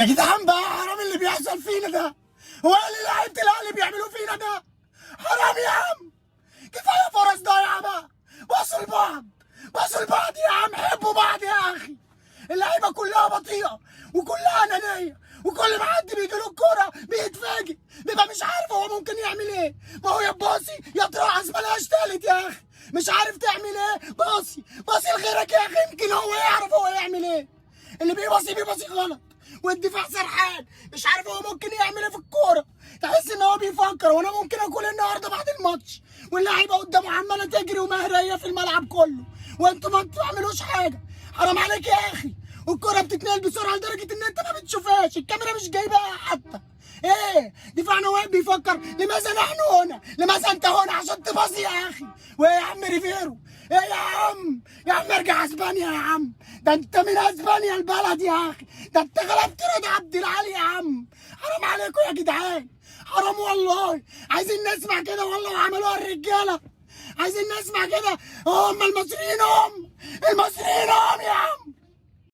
يا جدعان بقى حرام اللي بيحصل فينا ده. هو إيه اللي لعيبة الأهلي بيعملوه فينا ده؟ حرام يا عم. كفاية فرص ضايعة بقى. بصوا لبعض. بصوا لبعض يا عم، حبوا بعض يا أخي. اللعيبة كلها بطيئة وكلها أنانية، وكل ما حد بيجي له الكورة بيتفاجئ، بيبقى مش عارف هو ممكن يعمل إيه. ما هو يا باصي يا ترقص، ملهاش تالت يا أخي. مش عارف تعمل إيه، باصي باصي لغيرك يا أخي، يمكن هو يعرف هو يعمل إيه. اللي بيباصي غلط، والدفاع سرحان مش عارف هو ممكن يعمل ايه في الكوره. تحس ان هو بيفكر وانا ممكن اكون النهارده بعد الماتش، واللعيبه قدامه عماله تجري ومهريه في الملعب كله، وانتوا ما بتعملوش حاجه. حرام عليك يا اخي. والكوره بتتنقل بسرعه لدرجه ان انت ما بتشوفهاش، الكاميرا مش جايباها حتى. ايه دفاعنا واقف بيفكر لماذا نحن هنا؟ لماذا انت هنا عشان تباصي يا اخي؟ وايه يا عم ريفيرو؟ ايه يا عم؟ يا عم ارجع اسبانيا يا عم، ده انت من اسبانيا البلد يا اخي، ده انت غلبت رضا عبد العالي يا عم. حرام عليكم يا جدعان، حرام والله. عايزين نسمع كده والله، وعملوها الرجاله. عايزين نسمع كده، هم المصريين هم